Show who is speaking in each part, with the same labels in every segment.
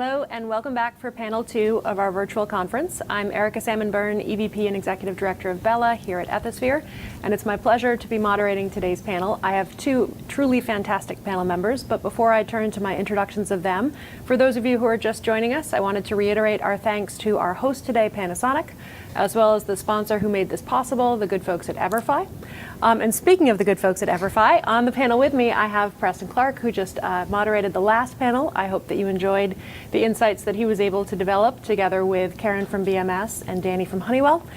Speaker 1: Hello and welcome back for panel 2 of our virtual conference. I'm Erica Salmon-Byrne, EVP and Executive Director of Bella here at Ethisphere, and it's my pleasure to be moderating today's panel. I have 2 truly fantastic panel members, but before I turn to my introductions of them, for those of you who are just joining us, I wanted to reiterate our thanks to our host today, Panasonic, as well as the sponsor who made this possible, the good folks at Everfi. And speaking of the good folks at Everfi, on the panel with me, I have Preston Clark, who just moderated the last panel. I hope that you enjoyed the insights that he was able to develop together with Karen from BMS and Danny from Honeywell.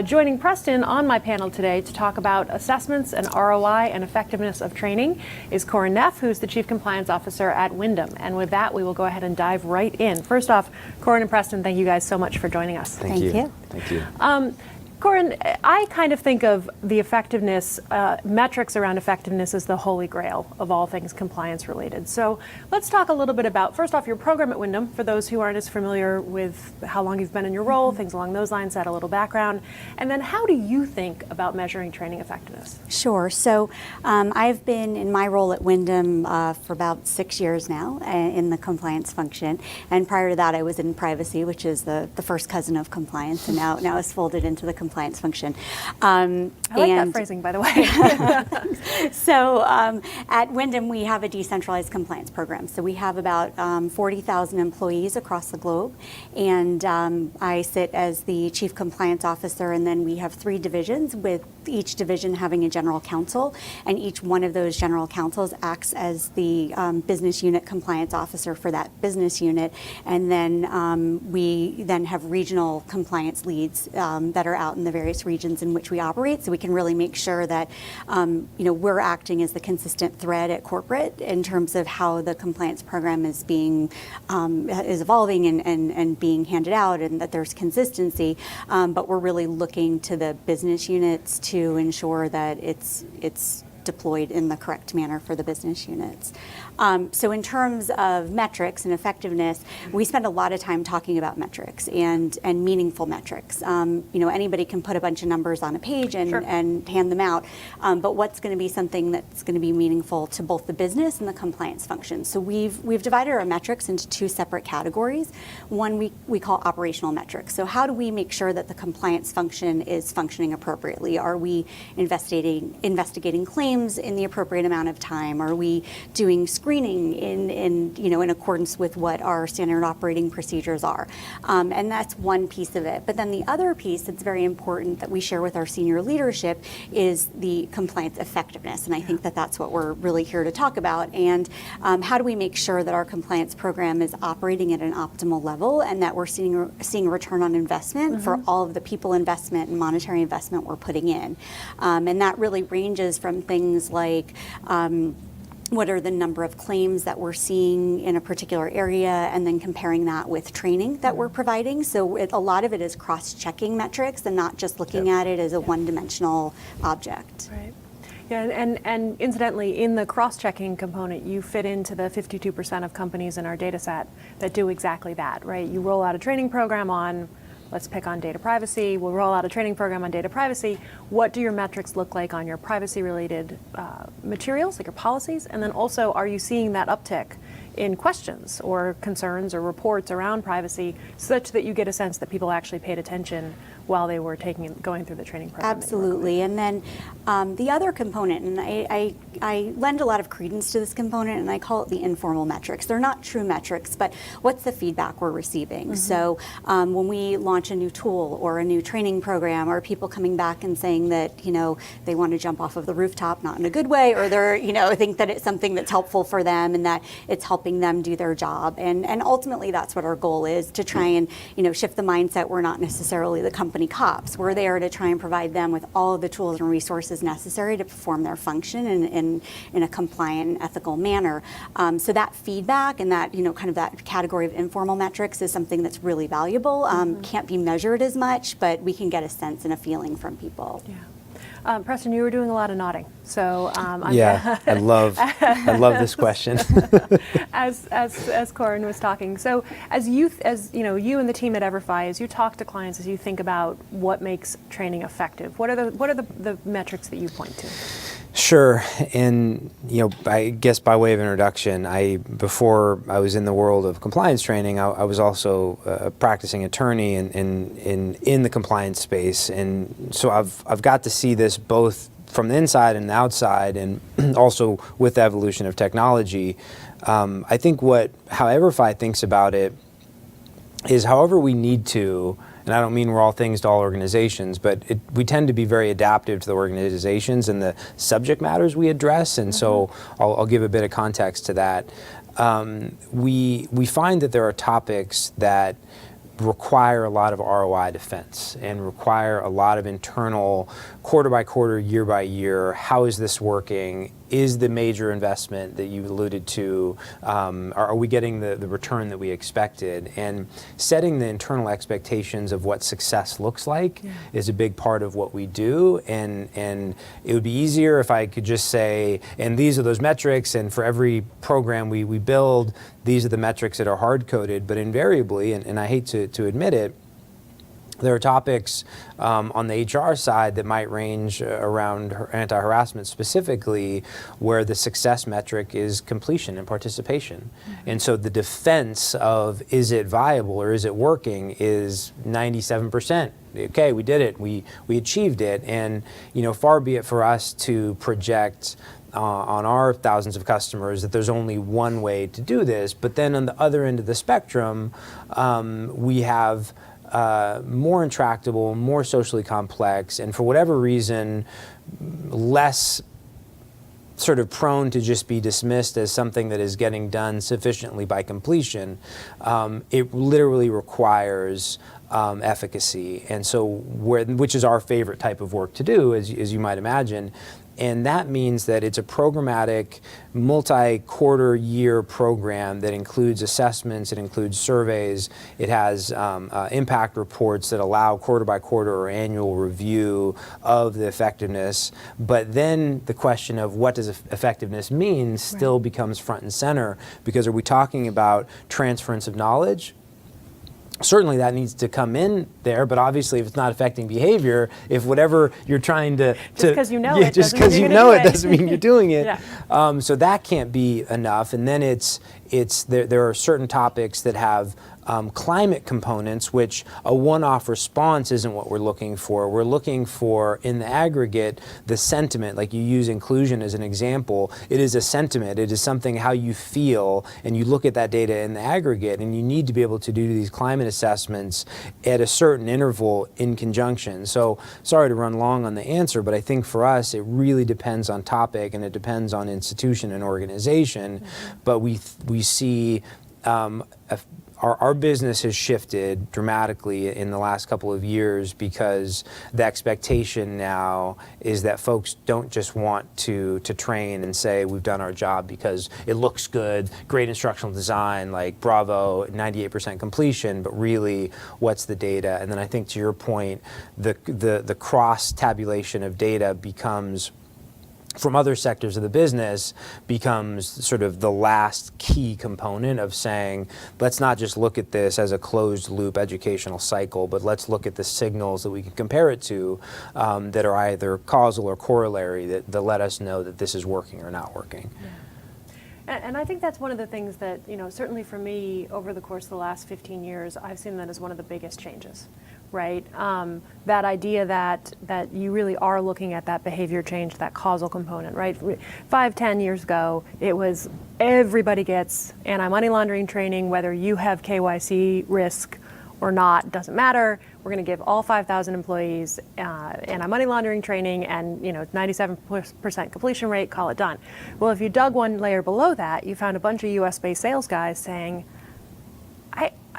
Speaker 1: Joining Preston on my panel today to talk about assessments and ROI and effectiveness of training is Corin Neff, who's the Chief Compliance Officer at Wyndham. And with that, we will go ahead and dive right in. First off, Corin and Preston, thank you guys so much for joining us.
Speaker 2: Thank you.
Speaker 3: Thank you.
Speaker 1: Corin, I kind of think of the effectiveness, metrics around effectiveness as the holy grail of all things compliance related. So let's talk a little bit about, first off, your program at Wyndham, for those who aren't as familiar with how long you've been in your role, things along those lines, add a little background. And then how do you think about measuring training effectiveness?
Speaker 2: Sure. So I've been in my role at Wyndham for about 6 years now in the compliance function. And prior to that, I was in privacy, which is the first cousin of compliance, and now it's folded into the compliance function.
Speaker 1: I like that phrasing, by the way.
Speaker 2: So at Wyndham, we have a decentralized compliance program. So we have about 40,000 employees across the globe. And I sit as the Chief Compliance Officer, and then we have 3 divisions, with each division having a general counsel. And each one of those general counsels acts as the business unit compliance officer for that business unit. And then we then have regional compliance leads that are out in the various regions in which we operate, so we can really make sure that we're acting as the consistent thread at corporate in terms of how the compliance program is being is evolving and being handed out, and that there's consistency. But we're really looking to the business units to ensure that it's deployed in the correct manner for the business units. So in terms of metrics and effectiveness, we spend a lot of time talking about metrics and meaningful metrics. Anybody can put a bunch of numbers on a page and,
Speaker 1: Sure.
Speaker 2: and hand them out, but what's going to be something that's going to be meaningful to both the business and the compliance function? So we've divided our metrics into 2 separate categories. One we call operational metrics. So how do we make sure that the compliance function is functioning appropriately? Are we investigating claims in the appropriate amount of time? Are we doing screening in accordance with what our standard operating procedures are? And that's one piece of it. But then the other piece that's very important that we share with our senior leadership is the compliance effectiveness. And I think that that's what we're really here to talk about. And how do we make sure that our compliance program is operating at an optimal level, and that we're seeing a return on investment for all of the people investment and monetary investment we're putting in? And that really ranges from things like what are the number of claims that we're seeing in a particular area, and then comparing that with training that we're providing. So a lot of it is cross-checking metrics and not just looking at it as a one-dimensional object.
Speaker 1: Right. Yeah, and incidentally, in the cross-checking component, you fit into the 52% of companies in our data set that do exactly that, right? You roll out a training program on, let's pick on data privacy. We'll roll out a training program on data privacy. What do your metrics look like on your privacy-related materials, like your policies? And then also, are you seeing that uptick in questions or concerns or reports around privacy, such that you get a sense that people actually paid attention while they were going through the training program?
Speaker 2: Absolutely. And then the other component, and I lend a lot of credence to this component, and I call it the informal metrics. They're not true metrics, but what's the feedback we're receiving? So when we launch a new tool or a new training program, are people coming back and saying that they want to jump off of the rooftop, not in a good way, or they're think that it's something that's helpful for them and that it's helping them do their job? And ultimately, that's what our goal is, to try and shift the mindset. We're not necessarily the company cops. We're there to try and provide them with all of the tools and resources necessary to perform their function in a compliant and ethical manner. So that feedback and that kind of that category of informal metrics is something that's really valuable. Can't be measured as much, but we can get a sense and a feeling from people.
Speaker 1: Yeah. Preston, you were doing a lot of nodding, so
Speaker 3: yeah, I love this question.
Speaker 1: as Corin was talking, so as you and the team at Everfi, as you talk to clients, as you think about what makes training effective, what are the metrics that you point to?
Speaker 3: Sure, and I guess by way of introduction, before I was in the world of compliance training, I was also a practicing attorney in the compliance space, and so I've got to see this both from the inside and the outside, and also with the evolution of technology. I think how Everfi thinks about it is however we need to. And I don't mean we're all things to all organizations, but we tend to be very adaptive to the organizations and the subject matters we address. And so I'll give a bit of context to that. We find that there are topics that require a lot of ROI defense and require a lot of internal quarter by quarter, year by year. How is this working? Is the major investment that you alluded to, are we getting the return that we expected? And setting the internal expectations of what success looks like is a big part of what we do. And it would be easier if I could just say, and these are those metrics, and for every program we build, these are the metrics that are hard-coded. But invariably, and I hate to admit it, there are topics on the HR side that might range around anti-harassment specifically, where the success metric is completion and participation. And so the defense of is it viable or is it working is 97%. Okay, we did it, we achieved it. And far be it for us to project on our thousands of customers that there's only one way to do this. But then on the other end of the spectrum, we have more intractable, more socially complex, and for whatever reason, less sort of prone to just be dismissed as something that is getting done sufficiently by completion. It literally requires efficacy, and so which is our favorite type of work to do, as you might imagine. And that means that it's a programmatic, multi-quarter year program that includes assessments, it includes surveys, it has impact reports that allow quarter by quarter or annual review of the effectiveness. But then the question of what does effectiveness mean still becomes front and center, because are we talking about transference of knowledge? Certainly that needs to come in there, but obviously if it's not affecting behavior, if whatever you're trying to
Speaker 1: just because you know it
Speaker 3: doesn't mean you're doing it.
Speaker 1: Yeah.
Speaker 3: So that can't be enough. And then there are certain topics that have climate components, which a one-off response isn't what we're looking for. We're looking for, in the aggregate, the sentiment. Like you use inclusion as an example. It is a sentiment. It is something how you feel, and you look at that data in the aggregate, and you need to be able to do these climate assessments at a certain interval in conjunction. So sorry to run long on the answer, but I think for us, it really depends on topic, and it depends on institution and organization. But we see our business has shifted dramatically in the last couple of years, because the expectation now is that folks don't just want to train and say we've done our job because it looks good, great instructional design, like bravo, 98% completion, but really what's the data? And then I think to your point, the cross tabulation of data becomes, from other sectors of the business, becomes sort of the last key component of saying, let's not just look at this as a closed loop educational cycle, but let's look at the signals that we can compare it to that are either causal or corollary that let us know that this is working or not working.
Speaker 1: Yeah. And I think that's one of the things that, certainly for me, over the course of the last 15 years, I've seen that as one of the biggest changes, right? That idea that you really are looking at that behavior change, that causal component, right? 5-10 years ago, it was everybody gets anti-money laundering training, whether you have KYC risk or not, doesn't matter. We're going to give all 5,000 employees anti-money laundering training, and 97% completion rate, call it done. Well, if you dug one layer below that, you found a bunch of US-based sales guys saying,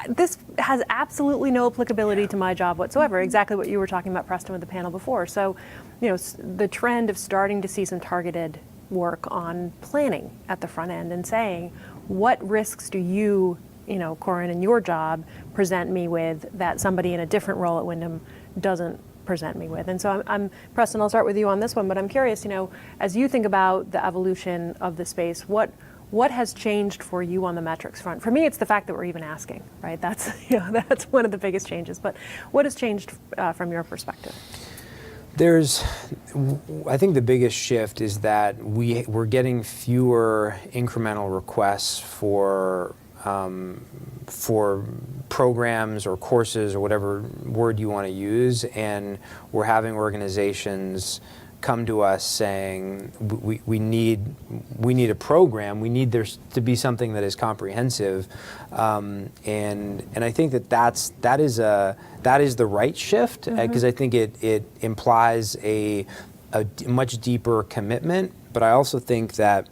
Speaker 1: this has absolutely no applicability to my job whatsoever. Exactly what you were talking about, Preston, with the panel before. So, the trend of starting to see some targeted work on planning at the front end and saying, what risks do you, Corinne, in your job present me with that somebody in a different role at Wyndham doesn't present me with? And so I'm Preston, I'll start with you on this one, but I'm curious, as you think about the evolution of the space, what has changed for you on the metrics front? For me, it's the fact that we're even asking, right? That's one of the biggest changes. But what has changed from your perspective?
Speaker 3: I think the biggest shift is that we're getting fewer incremental requests for programs or courses or whatever word you want to use, and we're having organizations come to us saying we need a program, we need there to be something that is comprehensive, and I think that is the right shift, because I think it implies a much deeper commitment, but I also think that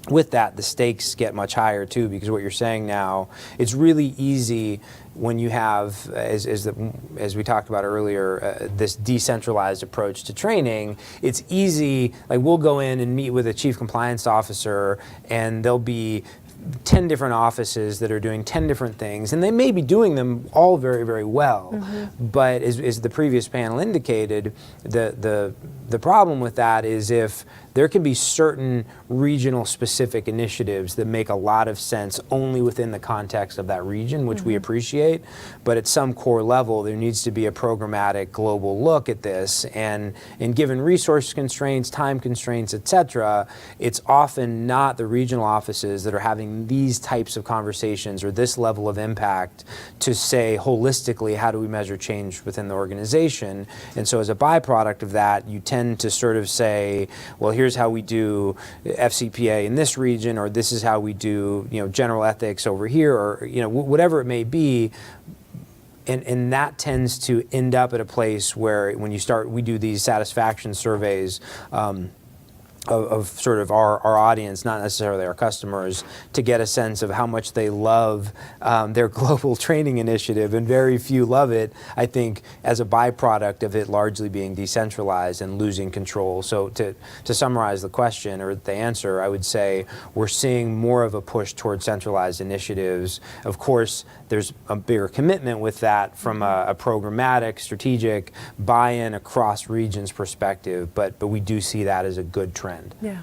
Speaker 3: with that, the stakes get much higher too, because what you're saying now, it's really easy when you have, as we talked about earlier, this decentralized approach to training. It's easy, like we'll go in and meet with a chief compliance officer, and there'll be 10 different offices that are doing 10 different things, and they may be doing them all very, very well. But as the previous panel indicated, the problem with that is if there can be certain regional specific initiatives that make a lot of sense only within the context of that region, which we appreciate, but at some core level there needs to be a programmatic global look at this, and given resource constraints, time constraints, etc., it's often not the regional offices that are having these types of conversations or this level of impact to say holistically how do we measure change within the organization. And so as a byproduct of that, you tend to sort of say, well, here's how we do FCPA in this region, or this is how we do, general ethics over here, or whatever it may be. And that tends to end up at a place where when we do these satisfaction surveys of sort of our audience, not necessarily our customers, to get a sense of how much they love their global training initiative, and very few love it, I think, as a byproduct of it largely being decentralized and losing control. So to summarize the question or the answer, I would say we're seeing more of a push towards centralized initiatives. Of course, there's a bigger commitment with that from a programmatic, strategic buy-in across regions perspective, but we do see that as a good trend.
Speaker 1: Yeah.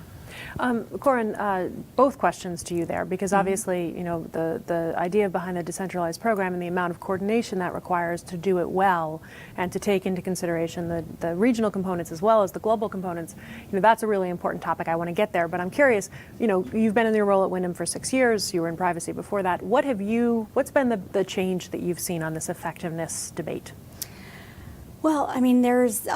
Speaker 1: Corin, both questions to you there, because obviously, the idea behind the decentralized program and the amount of coordination that requires to do it well and to take into consideration the regional components as well as the global components, that's a really important topic. I want to get there, but I'm curious, you've been in your role at Wyndham for 6 years, you were in privacy before that. What's been the change that you've seen on this effectiveness debate? Well,
Speaker 2: I mean, there's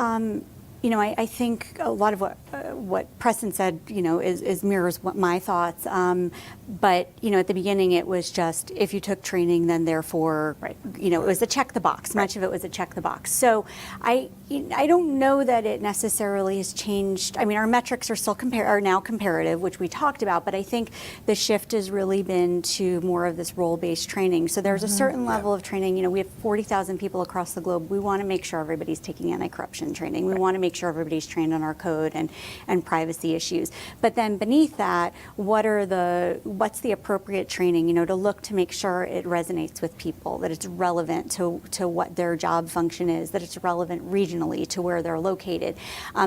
Speaker 2: I think a lot of what Preston said, is mirrors what my thoughts. But at the beginning, it was just if you took training, then therefore, it was a check the box. Much of it was a check the box. So I don't know that it necessarily has changed. I mean, our metrics are now comparative, which we talked about. But I think the shift has really been to more of this role-based training. So there's a certain level of training. We have 40,000 people across the globe. We want to make sure everybody's taking anti-corruption training. We want to make sure everybody's trained on our code and privacy issues. But then beneath that, what's the appropriate training, to look to make sure it resonates with people, that it's relevant to what their job function is, that it's relevant regionally to where they're located.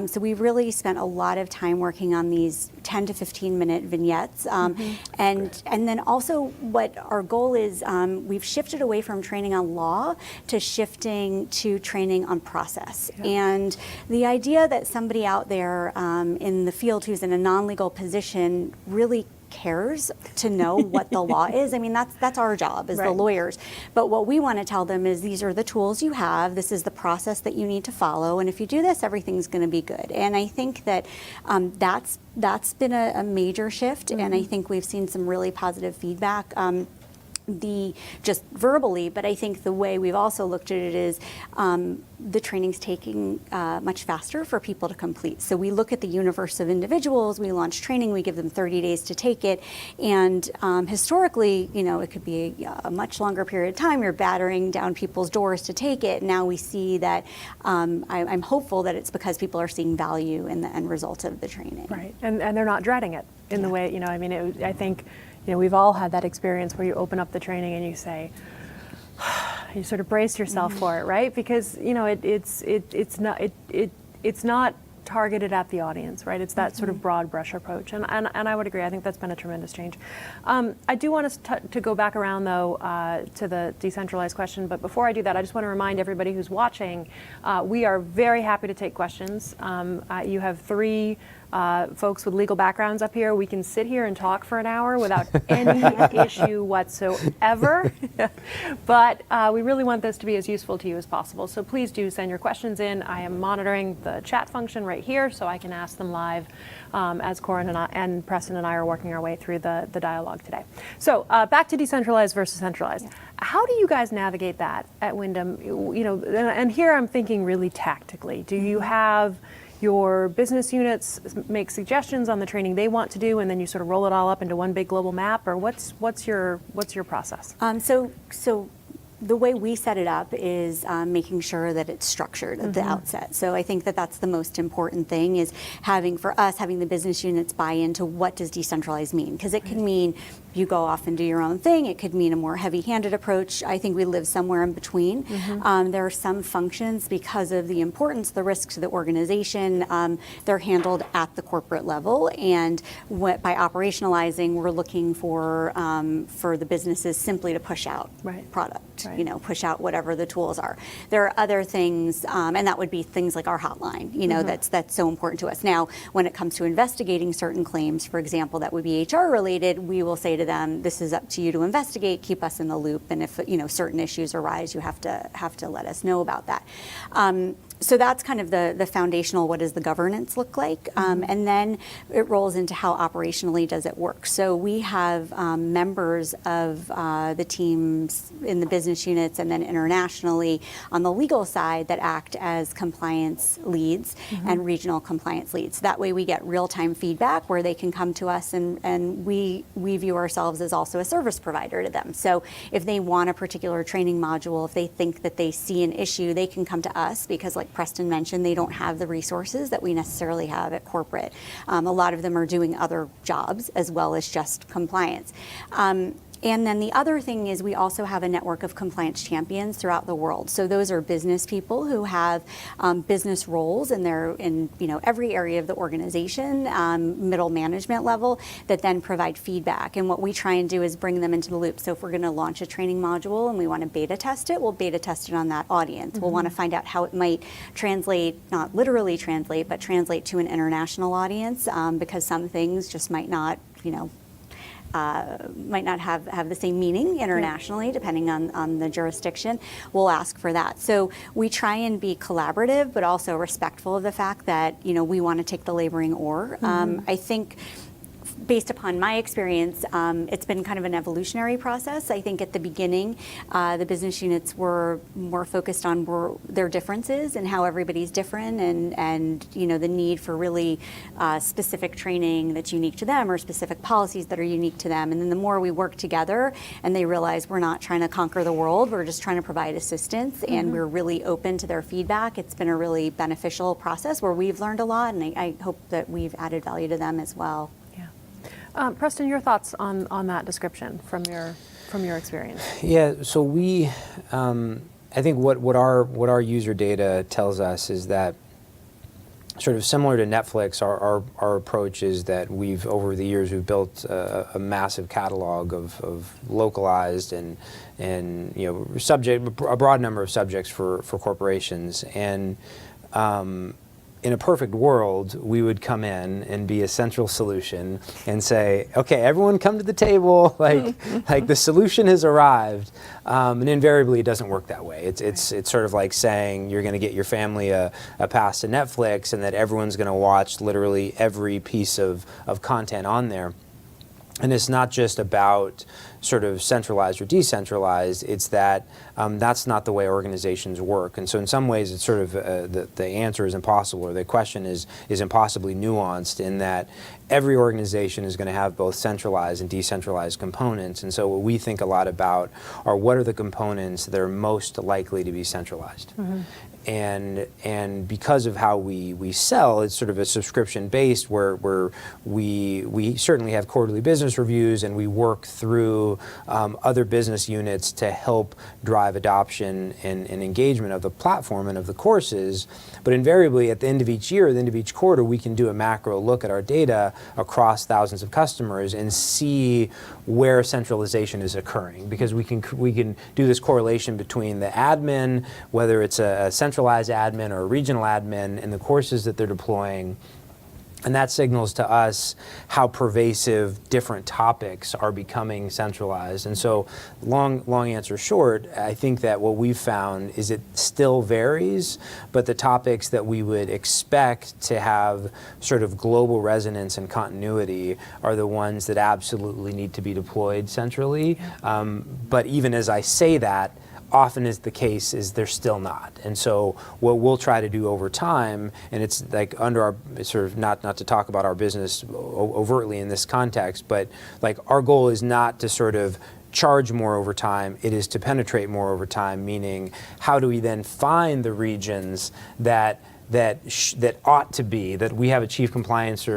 Speaker 2: So we've really spent a lot of time working on these 10 to 15 minute vignettes. And then also what our goal is, we've shifted away from training on law to shifting to training on process. And the idea that somebody out there in the field who's in a non-legal position really cares to know what the law is. I mean, that's our job as the lawyers. But what we want to tell them is these are the tools you have. This is the process that you need to follow. And if you do this, everything's going to be good. And I think that that's been a major shift. And I think we've seen some really positive feedback. Just verbally, but I think the way we've also looked at it is the training's taking much faster for people to complete. So we look at the universe of individuals, we launch training, we give them 30 days to take it, and historically, it could be a much longer period of time. You're battering down people's doors to take it. Now we see that I'm hopeful that it's because people are seeing value in the end result of the training.
Speaker 1: Right, and they're not dreading it in the way, I think, we've all had that experience where you open up the training and you say, you sort of brace yourself for it, right? Because it's not targeted at the audience, right? It's that sort of broad brush approach, and I would agree. I think that's been a tremendous change. I do want us to go back around, though, to the decentralized question, but before I do that, I just want to remind everybody who's watching, we are very happy to take questions. You have three folks with legal backgrounds up here. We can sit here and talk for an hour without any issue whatsoever, but we really want this to be as useful to you as possible. So please do send your questions in. I am monitoring the chat function right here, so I can ask them live as Corin and Preston and I are working our way through the dialogue today. So back to decentralized versus centralized. Yeah. How do you guys navigate that at Wyndham? You know, and here I'm thinking really tactically. Do you have your business units make suggestions on the training they want to do, and then you sort of roll it all up into one big global map, or what's your process?
Speaker 2: So the way we set it up is making sure that it's structured at the outset. So I think that that's the most important thing, is having the business units buy into what does decentralized mean, because it can mean you go off and do your own thing. It could mean a more heavy-handed approach. I think we live somewhere in between. There are some functions, because of the importance, the risk to the organization, they're handled at the corporate level, and by operationalizing, we're looking for the businesses simply to push out product. You know, push out whatever the tools are. There are other things, and that would be things like our hotline, you know, that's so important to us. Now, when it comes to investigating certain claims, for example, that would be HR related, we will say to them, this is up to you to investigate, keep us in the loop, and if, you know, certain issues arise, you have to let us know about that. So that's kind of the foundational, what does the governance look like? And then it rolls into how operationally does it work. So we have members of the teams in the business units and then internationally on the legal side that act as compliance leads and regional compliance leads. That way we get real-time feedback where they can come to us, and we view ourselves as also a service provider to them. So if they want a particular training module, if they think that they see an issue, they can come to us, because like Preston mentioned, they don't have the resources that we necessarily have at corporate. A lot of them are doing other jobs as well as just compliance. And then the other thing is we also have a network of compliance champions throughout the world. So those are business people who have business roles, and they're in, you know, every area of the organization, middle management level, that then provide feedback. And what we try and do is bring them into the loop. So if we're going to launch a training module and we want to beta test it, we'll beta test it on that audience. We'll want to find out how it might translate, not literally translate, but translate to an international audience, because some things just might not, you know, might not have the same meaning internationally, depending on the jurisdiction. We'll ask for that. So we try and be collaborative, but also respectful of the fact that, you know, we want to take the laboring oar. I think, based upon my experience, it's been kind of an evolutionary process. I think at the beginning, the business units were more focused on their differences and how everybody's different, and you know, the need for really specific training that's unique to them, or specific policies that are unique to them. And then the more we work together, and they realize we're not trying to conquer the world, we're just trying to provide assistance, and we're really open to their feedback. It's been a really beneficial process where we've learned a lot, and I hope that we've added value to them as well.
Speaker 1: Preston, your thoughts on that description from your experience?
Speaker 3: Yeah, so we, I think what our user data tells us is that, sort of similar to Netflix, our approach is that over the years we've built a massive catalog of localized and you know, a broad number of subjects for corporations. And in a perfect world, we would come in and be a central solution and say, okay, everyone come to the table, like the solution has arrived. And invariably it doesn't work that way. It's sort of like saying you're going to get your family a pass to Netflix, and that everyone's going to watch literally every piece of content on there. And it's not just about sort of centralized or decentralized, it's that that's not the way organizations work. And so in some ways it's sort of, the answer is impossible, or the question is impossibly nuanced, in that every organization is going to have both centralized and decentralized components. And so what we think a lot about are what are the components that are most likely to be centralized. and because of how we sell, it's sort of a subscription based where we certainly have quarterly business reviews, and we work through other business units to help drive adoption and engagement of the platform and of the courses. But invariably, at the end of each year, at the end of each quarter, we can do a macro look at our data across thousands of customers and see where centralization is occurring, because we can do this correlation between the admin, whether it's a centralized admin or a regional admin, and the courses that they're deploying. And that signals to us how pervasive different topics are becoming centralized. And so, long answer short, I think that what we've found is it still varies, but the topics that we would expect to have sort of global resonance and continuity are the ones that absolutely need to be deployed centrally. But even as I say that, often is the case is they're still not. And so what we'll try to do over time, and it's like under our sort of not to talk about our business overtly in this context, but like our goal is not to sort of charge more over time, it is to penetrate more over time, meaning how do we then find the regions that ought to be, that we have a chief compliance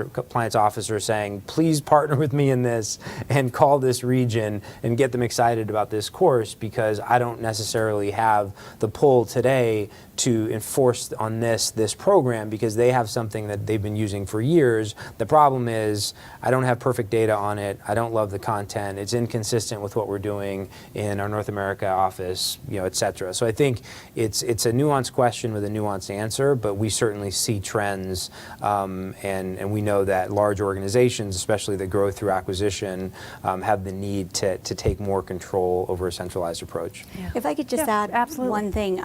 Speaker 3: officer saying, please partner with me in this and call this region and get them excited about this course, because I don't necessarily have the pull today to enforce on this program because they have something that they've been using for years. The problem is I don't have perfect data on it. I don't love the content. It's inconsistent with what we're doing in our North America office, et cetera. So I think it's a nuanced question with a nuanced answer, but we certainly see trends, and we know that large organizations, especially that grow through acquisition, have the need to take more control over a centralized approach.
Speaker 2: Yeah. If I could just add one thing.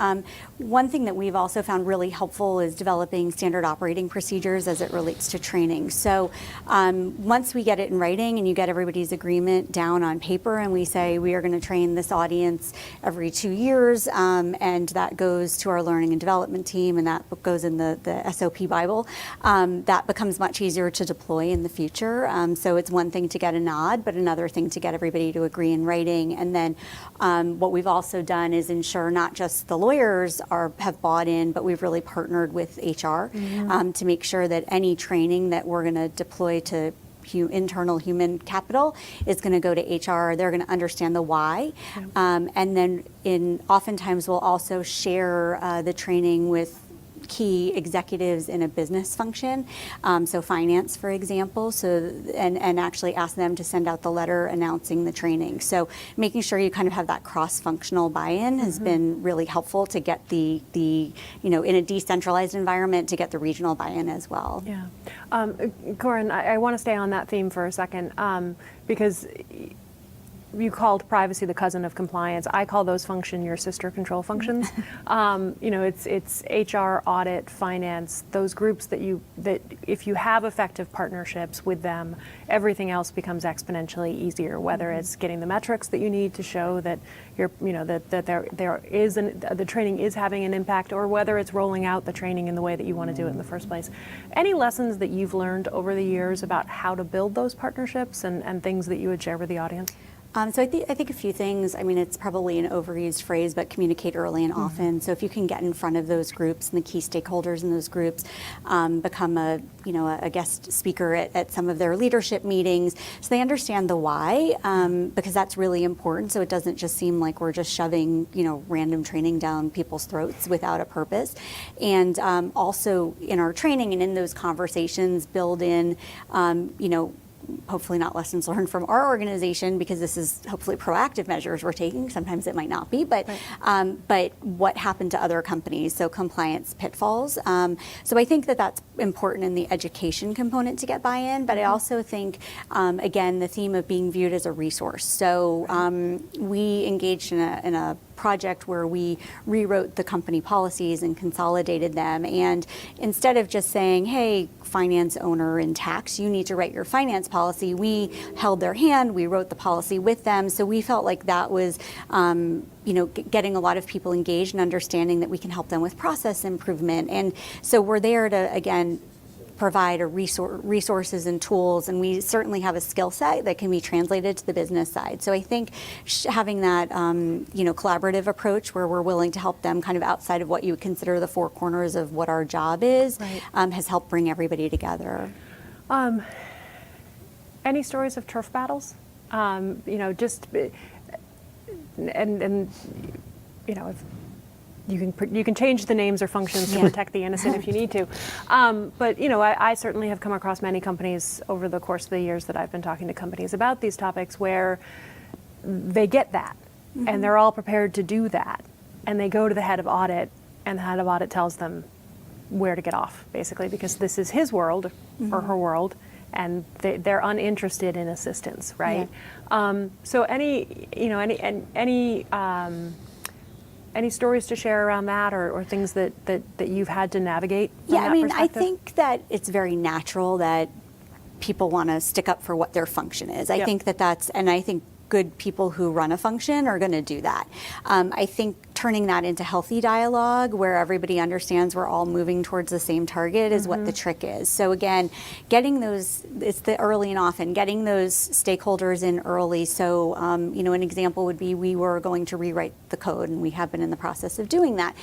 Speaker 2: One thing that we've also found really helpful is developing standard operating procedures as it relates to training. So once we get it in writing and you get everybody's agreement down on paper, and we say we are going to train this audience every 2 years, and that goes to our learning and development team, and that goes in the SOP Bible, that becomes much easier to deploy in the future. So it's one thing to get a nod, but another thing to get everybody to agree in writing. And then what we've also done is ensure not just the lawyers have bought in, but we've really partnered with HR to make sure that any training that we're going to deploy to internal human capital is going to go to HR. They're going to understand the why. And then oftentimes we'll also share the training with key executives in a business function, so finance, for example, and actually ask them to send out the letter announcing the training. So making sure you kind of have that cross-functional buy-in has been really helpful to get the in a decentralized environment, to get the regional buy-in as well.
Speaker 1: Yeah. Corinne, I want to stay on that theme for a second, because you called privacy the cousin of compliance. I call those function your sister control functions. It's HR, audit, finance, those groups that if you have effective partnerships with them, everything else becomes exponentially easier. Whether it's getting the metrics that you need to show that the training is having an impact, or whether it's rolling out the training in the way that you want to do it in the first place. Any lessons that you've learned over the years about how to build those partnerships and things that you would share with the audience?
Speaker 2: So I think a few things. I mean, it's probably an overused phrase, but communicate early and often. So if you can get in front of those groups and the key stakeholders in those groups, become a guest speaker at some of their leadership meetings, so they understand the why, because that's really important. So it doesn't just seem like we're just shoving random training down people's throats without a purpose. And also in our training and in those conversations, build in hopefully not lessons learned from our organization, because this is hopefully proactive measures we're taking. Sometimes it might not be, but what happened to other companies, so compliance pitfalls. So I think that's important in the education component to get buy-in, but I also think, again, the theme of being viewed as a resource. So we engaged in a project where we rewrote the company policies and consolidated them. And instead of just saying, hey, finance owner in tax, you need to write your finance policy, we held their hand, we wrote the policy with them. So we felt like that was getting a lot of people engaged and understanding that we can help them with process improvement. And so we're there to, again, provide resources and tools, and we certainly have a skill set that can be translated to the business side. So I think having that collaborative approach where we're willing to help them kind of outside of what you would consider the four corners of what our job is,
Speaker 1: Right.
Speaker 2: has helped bring everybody together.
Speaker 1: Any stories of turf battles? Just and if you can change the names or functions to protect the innocent if you need to. But I certainly have come across many companies over the course of the years that I've been talking to companies about these topics where they get that, and they're all prepared to do that, and they go to the head of audit, and the head of audit tells them where to get off, basically, because this is his world or her world, and they're uninterested in assistance, right?
Speaker 2: Yeah.
Speaker 1: So any stories to share around that, or things that you've had to navigate from
Speaker 2: Yeah,
Speaker 1: that
Speaker 2: I mean, I
Speaker 1: perspective?
Speaker 2: think that it's very natural that people want to stick up for what their function is. I
Speaker 1: Yep.
Speaker 2: think and I think good people who run a function are going to do that. I think turning that into healthy dialogue where everybody understands we're all moving towards the same target is what the trick is. So again, getting those, it's the early and often, getting those stakeholders in early. So, an example would be we were going to rewrite the code, and we have been in the process of doing that.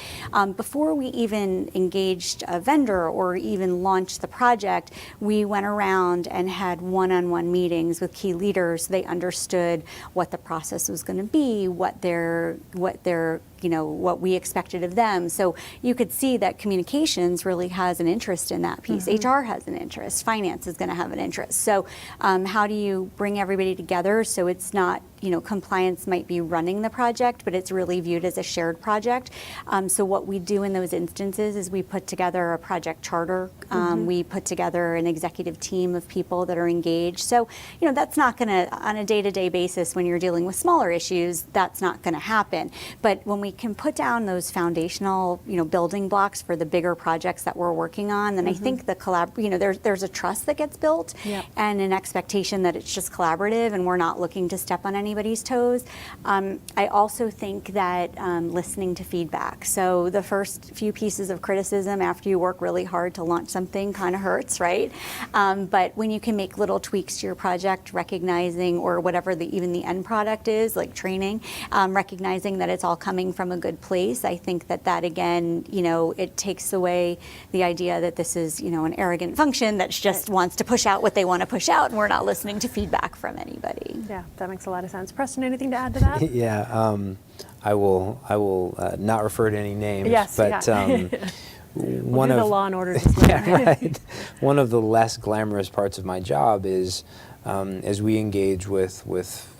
Speaker 2: Before we even engaged a vendor or even launched the project, we went around and had one-on-one meetings with key leaders. They understood what the process was going to be, what we expected of them. So you could see that communications really has an interest in that piece. HR has an interest. Finance is going to have an interest. So how do you bring everybody together so it's not, compliance might be running the project, but it's really viewed as a shared project. So what we do in those instances is we put together a project charter. We put together an executive team of people that are engaged. So, that's not going to, on a day-to-day basis, when you're dealing with smaller issues, that's not going to happen. But when we can put down those foundational, building blocks for the bigger projects that we're working on, then I think the there's a trust that gets built,
Speaker 1: Yep.
Speaker 2: and an expectation that it's just collaborative and we're not looking to step on anybody's toes. I also think that listening to feedback. So the first few pieces of criticism after you work really hard to launch something kind of hurts, right? But when you can make little tweaks to your project, recognizing, or whatever even the end product is, like training, recognizing that it's all coming from a good place, I think that again, it takes away the idea that this is, an arrogant function that just wants to push out what they want to push out, and we're not listening to feedback from anybody.
Speaker 1: Yeah, that makes a lot of sense. Preston, anything to add to that?
Speaker 3: Yeah, I will not refer to any names.
Speaker 1: Yes,
Speaker 3: but
Speaker 1: yeah.
Speaker 3: one
Speaker 1: do
Speaker 3: of
Speaker 1: the Law and Order disclaimer.
Speaker 3: yeah, right. One of the less glamorous parts of my job is as we engage with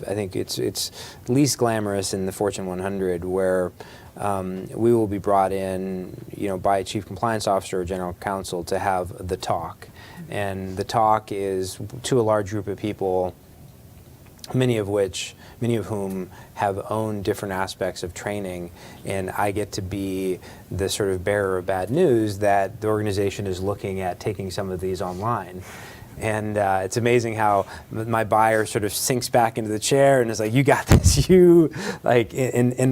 Speaker 3: I think it's least glamorous in the Fortune 100, where we will be brought in, by a chief compliance officer or general counsel to have the talk, and the talk is to a large group of people, many of whom have owned different aspects of training, and I get to be the sort of bearer of bad news that the organization is looking at taking some of these online. And it's amazing how my buyer sort of sinks back into the chair and is like, "You got this, and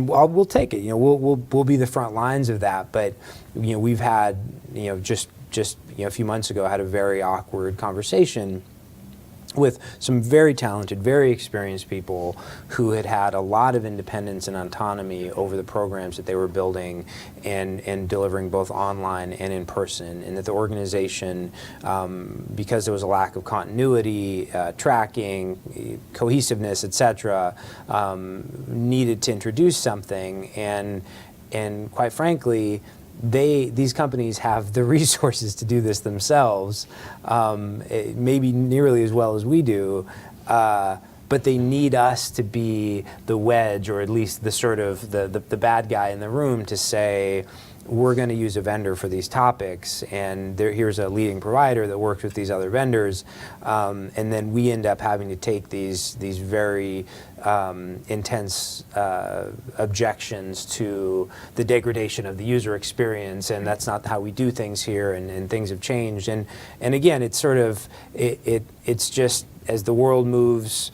Speaker 3: we'll take it. We'll be the front lines of that." But we've had, just a few months ago, had a very awkward conversation with some very talented, very experienced people who had a lot of independence and autonomy over the programs that they were building and delivering both online and in person, and that the organization, because there was a lack of continuity, tracking, cohesiveness, etc., needed to introduce something, and quite frankly, these companies have the resources to do this themselves, maybe nearly as well as we do, but they need us to be the wedge, or at least the sort of the bad guy in the room, to say, we're going to use a vendor for these topics, and here's a leading provider that works with these other vendors, and then we end up having to take these very intense objections to the degradation of the user experience, and that's not how we do things here, and things have changed, and again, it's sort of it's just as the world moves,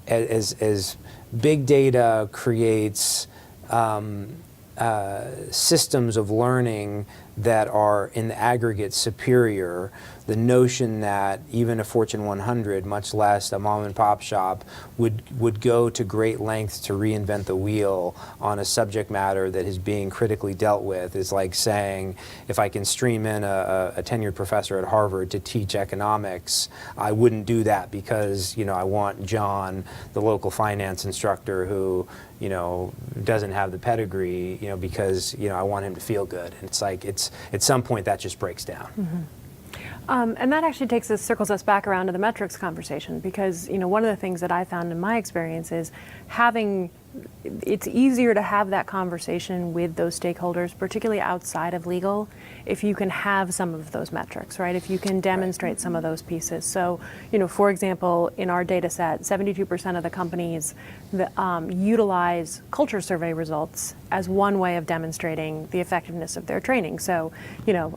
Speaker 3: as big data creates systems of learning that are in the aggregate superior. The notion that even a Fortune 100, much less a mom and pop shop, would go to great lengths to reinvent the wheel on a subject matter that is being critically dealt with is like saying, if I can stream in a tenured professor at Harvard to teach economics, I wouldn't do that because, you know, I want John, the local finance instructor who, you know, doesn't have the pedigree, you know, because, you know, I want him to feel good. And it's like, it's at some point that just breaks down.
Speaker 1: Mm-hmm. And that actually circles us back around to the metrics conversation, because, you know, one of the things that I found in my experience is it's easier to have that conversation with those stakeholders, particularly outside of legal, if you can have some of those metrics, right? If you can demonstrate some of those pieces. So, you know, for example, in our data set, 72% of the companies that utilize culture survey results as one way of demonstrating the effectiveness of their training. So, you know,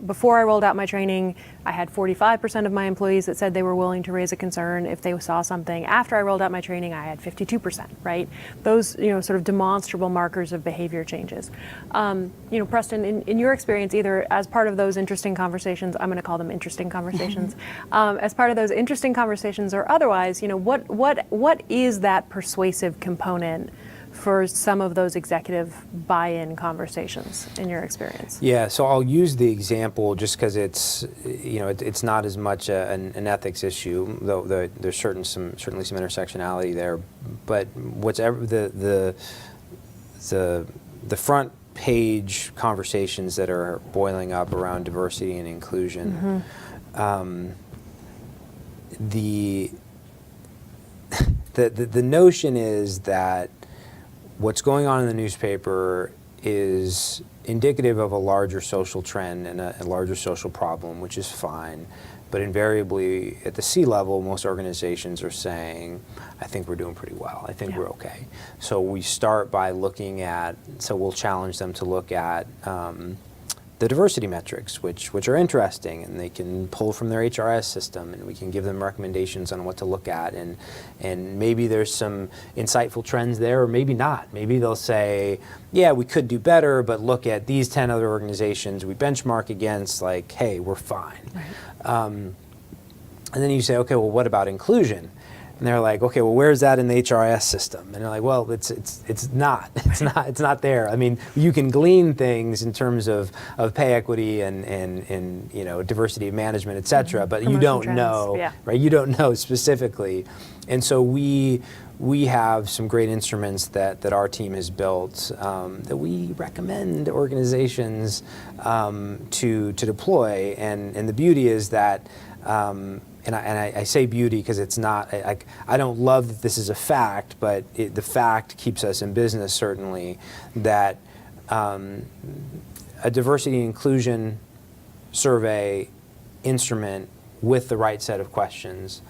Speaker 1: before I rolled out my training, I had 45% of my employees that said they were willing to raise a concern if they saw something. After I rolled out my training, I had 52%, right? Those, you know, sort of demonstrable markers of behavior changes. You know, Preston, in your experience, either as part of those interesting conversations, I'm going to call them interesting conversations, as part of those interesting conversations or otherwise, you know, what is that persuasive component for some of those executive buy-in conversations in your experience?
Speaker 3: Yeah, so I'll use the example just because it's, you know, it's not as much an ethics issue, though there's certainly some intersectionality there. But whatever the front page conversations that are boiling up around diversity and inclusion, the notion is that what's going on in the newspaper is indicative of a larger social trend and a larger social problem, which is fine. But invariably, at the C level, most organizations are saying, I think we're doing pretty well. I think we're okay. So we start by looking at, so we'll challenge them to look at the diversity metrics, which are interesting, and they can pull from their HRS system, and we can give them recommendations on what to look at, and maybe there's some insightful trends there, or maybe not. Maybe they'll say, yeah, we could do better, but look at these 10 other organizations we benchmark against, like, hey, we're fine. Right. And then you say, okay, well, what about inclusion? And they're like, okay, well, where's that in the HRS system? And they're like, well, it's not there. I mean, you can glean things in terms of pay equity and you know, diversity of management, et cetera, but you don't know, right? You don't know specifically. And so we have some great instruments that our team has built that we recommend organizations to deploy. And the beauty is that. And I say beauty because it's not, I don't love that this is a fact, but the fact keeps us in business, certainly, that a diversity and inclusion survey instrument with the right set of questions,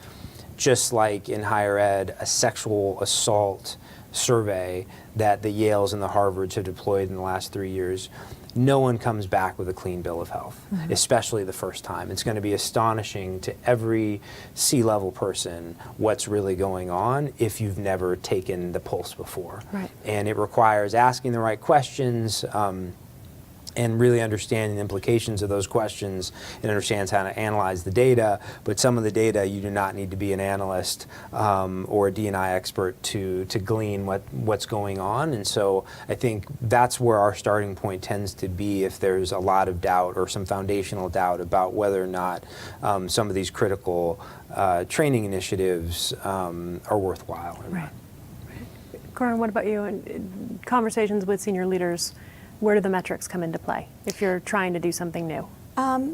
Speaker 3: just like in higher ed, a sexual assault survey that the Yales and the Harvards have deployed in the last 3 years, no one comes back with a clean bill of health, especially the first time. It's going to be astonishing to every C-level person what's really going on if you've never taken the pulse before. Right. And it requires asking the right questions, and really understanding the implications of those questions, and understands how to analyze the data. But some of the data, you do not need to be an analyst or a D&I expert to glean what's going on. And so I think that's where our starting point tends to be if there's a lot of doubt or some foundational doubt about whether or not some of these critical training initiatives are worthwhile or not.
Speaker 1: Corin, what about you? In conversations with senior leaders, where do the metrics come into play if you're trying to do something new?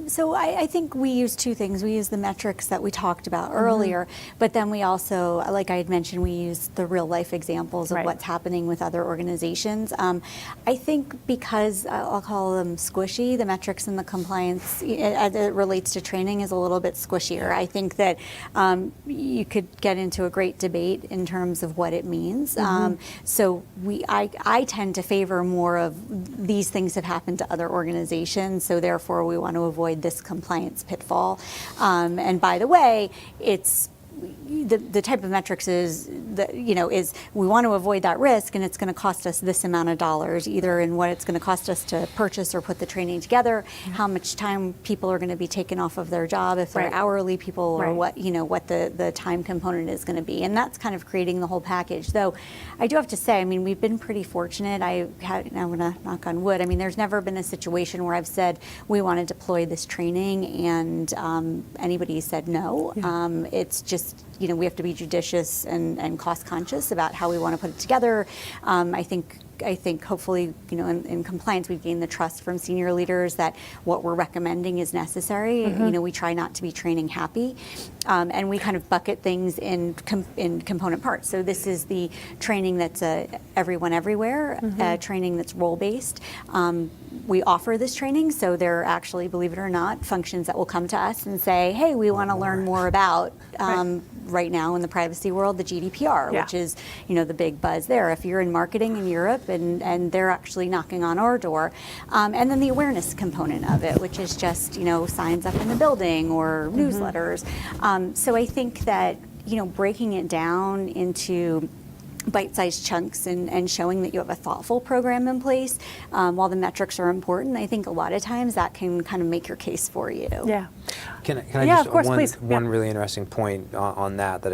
Speaker 2: So I think we use two things. We use the metrics that we talked about earlier, but then we also, like I had mentioned, we use the real life examples of what's happening with other organizations. I think because I'll call them squishy, the metrics and the compliance as it relates to training is a little bit squishier. I think that you could get into a great debate in terms of what it means. So I tend to favor more of these things have happened to other organizations, so therefore we want to avoid this compliance pitfall. And by the way, it's the type of metrics is that, is we want to avoid that risk, and it's going to cost us this amount of dollars, either in what it's going to cost us to purchase or put the training together, how much time people are going to be taken off of their job if they're hourly people, or what the time component is going to be, and that's kind of creating the whole package. Though I do have to say, I mean, we've been pretty fortunate. I'm going to knock on wood. I mean, there's never been a situation where I've said we want to deploy this training and anybody said no. It's just, we have to be judicious and cost conscious about how we want to put it together. I think hopefully, in compliance, we've gained the trust from senior leaders that what we're recommending is necessary. We try not to be training happy, and we kind of bucket things in component parts. So this is the training that's everyone everywhere, training that's role based. We offer this training, so there are actually, believe it or not, functions that will come to us and say, hey, we want to learn more about, right now in the privacy world, the GDPR, which is, the big buzz there. If you're in marketing in Europe and they're actually knocking on our door, and then the awareness component of it, which is just, signs up in the building or newsletters. So I think that, breaking it down into bite-sized chunks and showing that you have a thoughtful program in place, while the metrics are important, I think a lot of times that can kind of make your case for you.
Speaker 1: Yeah.
Speaker 3: Can I just,
Speaker 1: of course, please.
Speaker 3: one really interesting point on that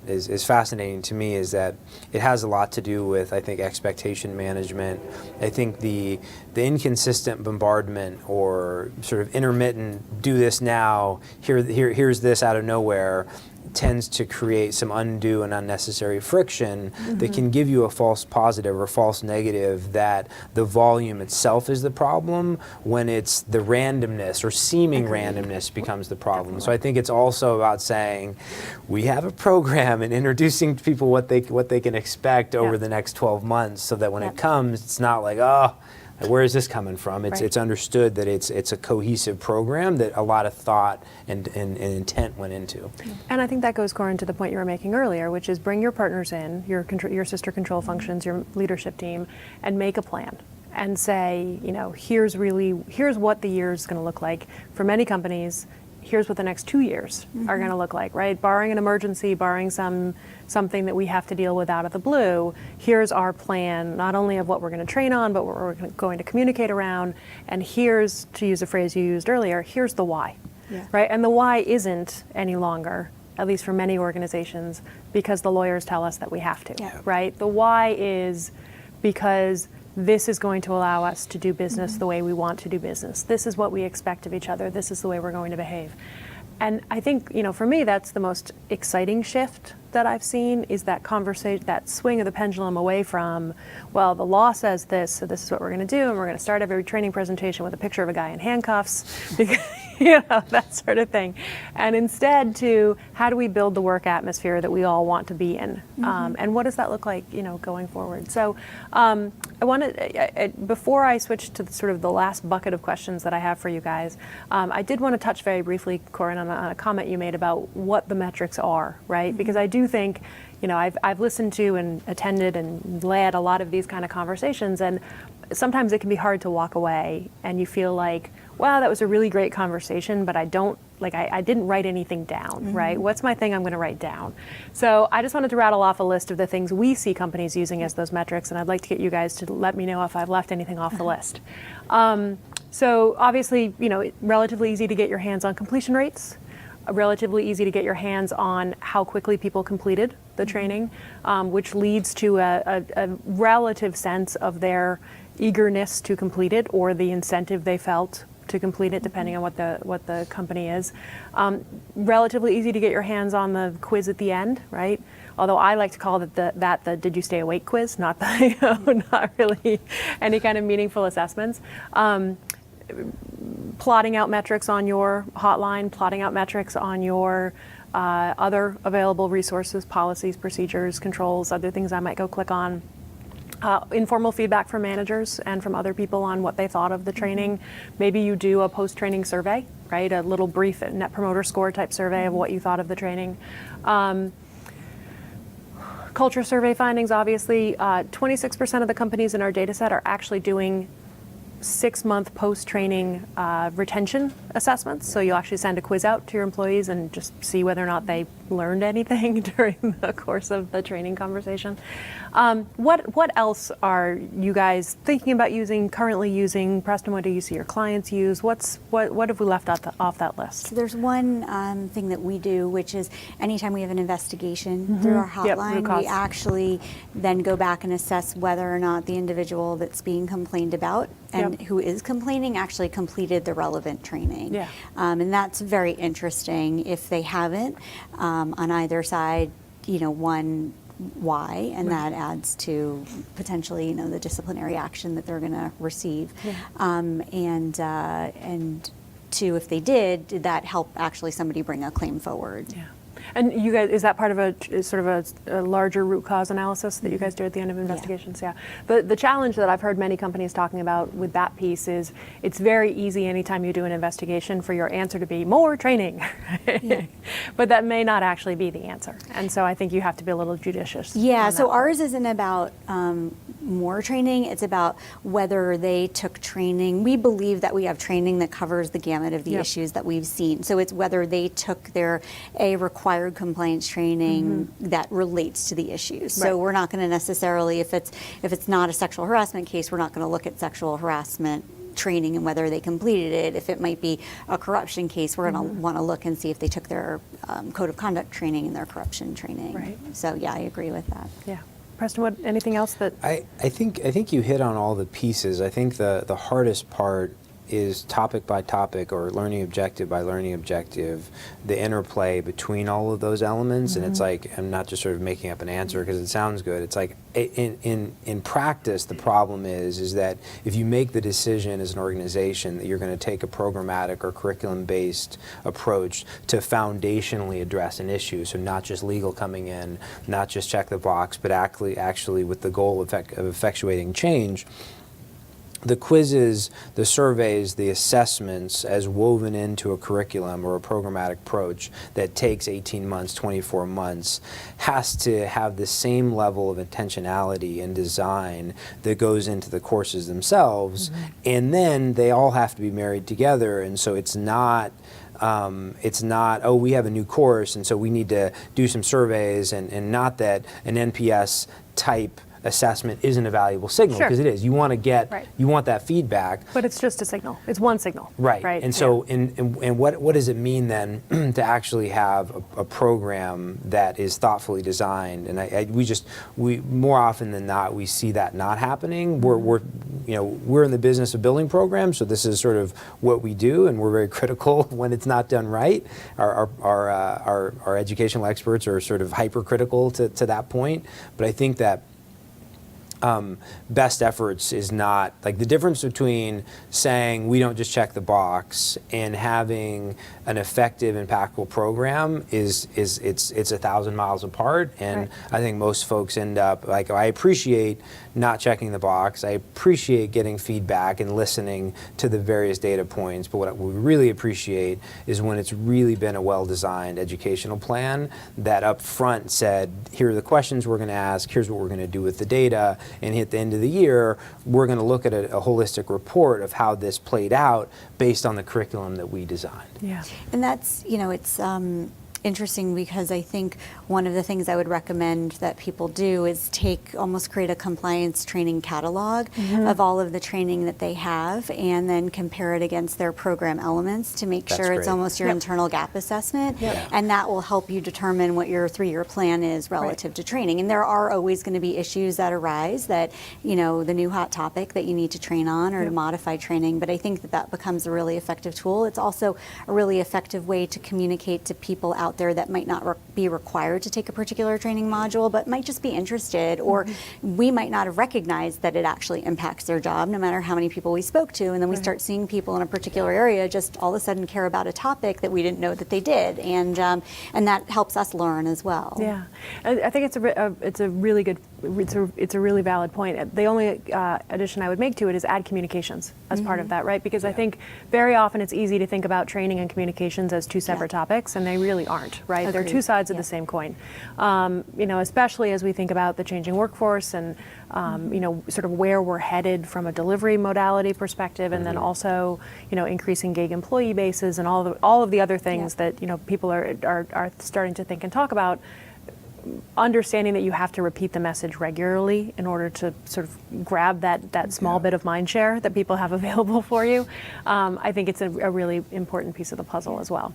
Speaker 3: is fascinating to me is that it has a lot to do with, I think, expectation management. I think the inconsistent bombardment or sort of intermittent, do this now, here's this out of nowhere, tends to create some undue and unnecessary friction that can give you a false positive or false negative that the volume itself is the problem, when it's the randomness or seeming randomness becomes the problem. Definitely. So I think it's also about saying we have a program and introducing to people what they can expect over the next 12 months, so that when it comes, it's not like, oh, where is this coming from? It's understood that it's a cohesive program that a lot of thought and intent went into.
Speaker 1: And I think that goes, Corin, to the point you were making earlier, which is bring your partners in, your sister control functions, your leadership team, and make a plan. And say, here's what the year is going to look like. For many companies, here's what the next 2 years are going to look like, right? Barring an emergency, barring something that we have to deal with out of the blue, here's our plan, not only of what we're going to train on, but what we're going to communicate around. And here's, to use a phrase you used earlier, here's the why, right? And the why isn't any longer, at least for many organizations, because the lawyers tell us that we have to, right? The why is because this is going to allow us to do business the way we want to do business. This is what we expect of each other. This is the way we're going to behave. And I think, for me, that's the most exciting shift that I've seen, is that conversation, that swing of the pendulum away from, well, the law says this, so this is what we're going to do, and we're going to start every training presentation with a picture of a guy in handcuffs, because, that sort of thing. And instead to, how do we build the work atmosphere that we all want to be in? And what does that look like, going forward? So I wanted, before I switch to sort of the last bucket of questions that I have for you guys, I did want to touch very briefly, Corin, on a comment you made about what the metrics are, right? Because I do think, I've listened to and attended and led a lot of these kind of conversations, and sometimes it can be hard to walk away and you feel like, wow, that was a really great conversation, but I didn't write anything down, right? What's my thing I'm going to write down? So I just wanted to rattle off a list of the things we see companies using as those metrics, and I'd like to get you guys to let me know if I've left anything off the list. So obviously, relatively easy to get your hands on completion rates, relatively easy to get your hands on how quickly people completed the training, which leads to a relative sense of their eagerness to complete it, or the incentive they felt to complete it, depending on what the company is. Relatively easy to get your hands on the quiz at the end, right? Although I like to call it the did you stay awake quiz, not the not really any kind of meaningful assessments. Plotting out metrics on your hotline, plotting out metrics on your other available resources, policies, procedures, controls, other things I might go click on. Informal feedback from managers and from other people on what they thought of the training. Maybe you do a post-training survey, right? A little brief Net Promoter Score type survey of what you thought of the training. Culture survey findings, obviously. 26% of the companies in our data set are actually doing 6-month post-training retention assessments. So you'll actually send a quiz out to your employees and just see whether or not they learned anything during the course of the training conversation. What else are you guys thinking about using, currently using? Preston, what do you see your clients use? What have we left off that list?
Speaker 2: So there's one thing that we do, which is anytime we have an investigation through our
Speaker 1: Yep, root
Speaker 2: hotline,
Speaker 1: cause.
Speaker 2: we actually then go back and assess whether or not the individual that's being complained about and
Speaker 1: Yep.
Speaker 2: who is complaining actually completed the relevant training.
Speaker 1: Yeah.
Speaker 2: And that's very interesting. If they haven't, on either side, one, why, and that adds to potentially, the disciplinary action that they're going to receive.
Speaker 1: Yeah.
Speaker 2: And two, if they did that help actually somebody bring a claim forward?
Speaker 1: Yeah. And you guys, is that part of a larger root cause analysis that you guys do at the end of investigations? Yeah. The challenge that I've heard many companies talking about with that piece is it's very easy anytime you do an investigation for your answer to be more training.
Speaker 2: Yeah.
Speaker 1: But that may not actually be the answer. And so I think you have to be a little judicious.
Speaker 2: Yeah,
Speaker 1: on
Speaker 2: so
Speaker 1: that.
Speaker 2: ours isn't about more training, it's about whether they took training. We believe that we have training that covers the gamut of the
Speaker 1: Yep.
Speaker 2: issues that we've seen. So it's whether they took their required compliance training that relates to the issues. So
Speaker 1: Right.
Speaker 2: we're not going to necessarily, if it's not a sexual harassment case, we're not going to look at sexual harassment training and whether they completed it. If it might be a corruption case, we're going to want to look and see if they took their code of conduct training and their corruption training.
Speaker 1: Right.
Speaker 2: So yeah, I agree with that.
Speaker 1: Yeah. Preston, anything else that?
Speaker 3: I think you hit on all the pieces. I think the hardest part is topic by topic or learning objective by learning objective, the interplay between all of those elements. And it's like, I'm not just sort of making up an answer because it sounds good. It's like in practice, the problem is that if you make the decision as an organization that you're going to take a programmatic or curriculum-based approach to foundationally address an issue, so not just legal coming in, not just check the box, but actually with the goal of effectuating change, the quizzes, the surveys, the assessments as woven into a curriculum or a programmatic approach that takes 18 months, 24 months, has to have the same level of intentionality and design that goes into the courses themselves. And then they all have to be married together. And so it's not, oh, we have a new course, and so we need to do some surveys, and not that an NPS type assessment isn't a valuable signal,
Speaker 1: Sure.
Speaker 3: because it is. You want to get,
Speaker 1: Right.
Speaker 3: you want that feedback.
Speaker 1: But it's just a signal. It's one signal.
Speaker 3: Right.
Speaker 1: Right.
Speaker 3: And so, and what does it mean then to actually have a program that is thoughtfully designed? And we more often than not, we see that not happening. We're in the business of building programs, so this is sort of what we do, and we're very critical when it's not done right. Our educational experts are sort of hypercritical to that point. But I think that best efforts is not, like, the difference between saying we don't just check the box and having an effective, impactful program is it's 1,000 miles apart. And
Speaker 1: Right.
Speaker 3: I think most folks end up, like, I appreciate not checking the box. I appreciate getting feedback and listening to the various data points. But what we really appreciate is when it's really been a well-designed educational plan that up front said, here are the questions we're going to ask, here's what we're going to do with the data, and at the end of the year, we're going to look at a holistic report of how this played out based on the curriculum that we designed.
Speaker 1: Yeah.
Speaker 2: And that's, it's interesting because I think one of the things I would recommend that people do is almost create a compliance training catalog of all of the training that they have and then compare it against their program elements to make
Speaker 3: That's
Speaker 2: sure it's
Speaker 3: great.
Speaker 2: almost your
Speaker 1: Yep.
Speaker 2: internal gap assessment.
Speaker 1: Yep.
Speaker 2: And that will help you determine what your 3-year plan is relative to training. And there are always going to be issues that arise that, the new hot topic that you need to train on or to modify training. But I think that becomes a really effective tool. It's also a really effective way to communicate to people out there that might not be required to take a particular training module, but might just be interested, or we might not have recognized that it actually impacts their job, no matter how many people we spoke to. And then we start seeing people in a particular area just all of a sudden care about a topic that we didn't know that they did, and that helps us learn as well.
Speaker 1: Yeah, I think it's a really good, it's a really valid point. The only addition I would make to it is add communications as part of that, right? Because I think very often it's easy to think about training and communications as two separate topics, and they really aren't. aren't, right? They're
Speaker 2: Agreed.
Speaker 1: two sides of
Speaker 2: Yeah.
Speaker 1: the same coin. Especially as we think about the changing workforce and sort of where we're headed from a delivery modality perspective, and then also increasing gig employee bases and all of the other things
Speaker 2: Yeah.
Speaker 1: that people are starting to think and talk about. Understanding that you have to repeat the message regularly in order to sort of grab that small bit of mind share that people have available for you, I think it's a really important piece of the puzzle as well.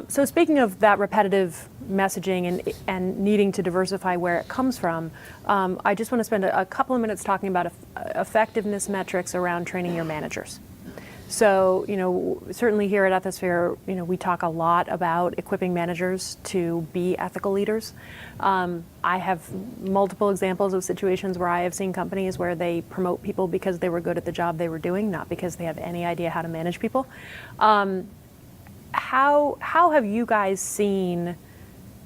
Speaker 1: So speaking of that repetitive messaging and needing to diversify where it comes from, I just want to spend a couple of minutes talking about effectiveness metrics around training your managers. So, certainly here at Ethisphere, we talk a lot about equipping managers to be ethical leaders. I have multiple examples of situations where I have seen companies where they promote people because they were good at the job they were doing, not because they have any idea how to manage people. How have you guys seen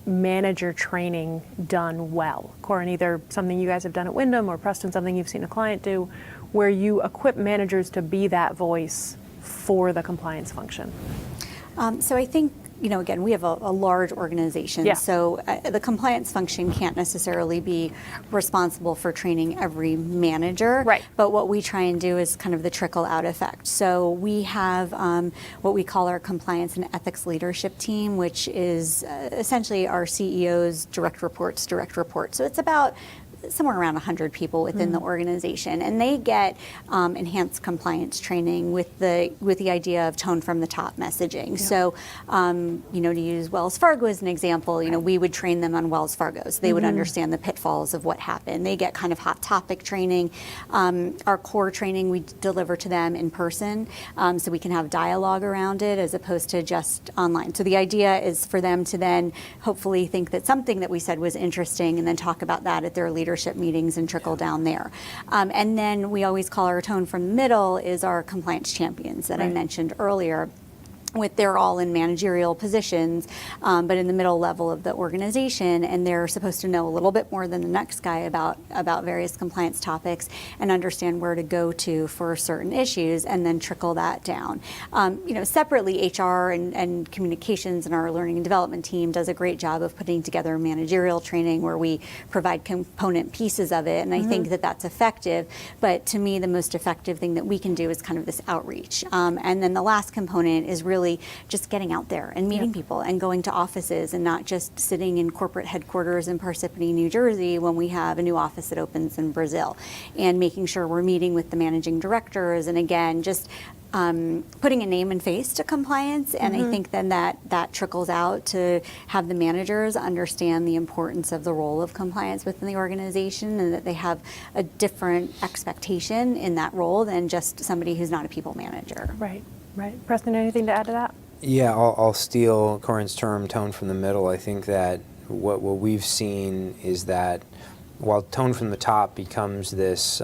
Speaker 1: manager training done well? Corin, either something you guys have done at Wyndham, or Preston, something you've seen a client do, where you equip managers to be that voice for the compliance function?
Speaker 2: So I think, again, we have a large organization,
Speaker 1: Yeah.
Speaker 2: so the compliance function can't necessarily be responsible for training every manager.
Speaker 1: Right.
Speaker 2: But what we try and do is kind of the trickle out effect. So we have what we call our compliance and ethics leadership team, which is essentially our CEO's direct reports. So it's about somewhere around 100 people within the organization, and they get enhanced compliance training with the idea of tone from the top messaging. Yeah. So, to use Wells Fargo as an example, we would train them on Wells Fargo, so they would understand the pitfalls of what happened. They get kind of hot topic training. Our core training we deliver to them in person, so we can have dialogue around it as opposed to just online. So the idea is for them to then hopefully think that something that we said was interesting, and then talk about that at their leadership meetings and trickle down there. And then we always call our tone from the middle is our compliance champions that I mentioned earlier. They're all in managerial positions, but in the middle level of the organization, and they're supposed to know a little bit more than the next guy about various compliance topics and understand where to go to for certain issues, and then trickle that down. Separately, HR and communications and our learning and development team does a great job of putting together managerial training where we provide component pieces of it, and I think that that's effective. But to me, the most effective thing that we can do is kind of this outreach. And then the last component is really just getting out there and meeting people and going to offices, and not just sitting in corporate headquarters in Parsippany, New Jersey, when we have a new office that opens in Brazil, and making sure we're meeting with the managing directors, and again, just putting a name and face to compliance. And I think then that trickles out to have the managers understand the importance of the role of compliance within the organization, and that they have a different expectation in that role than just somebody who's not a people manager.
Speaker 1: Right. Preston, anything to add to that?
Speaker 3: Yeah, I'll steal Corin's term, tone from the middle. I think that what we've seen is that while tone from the top becomes this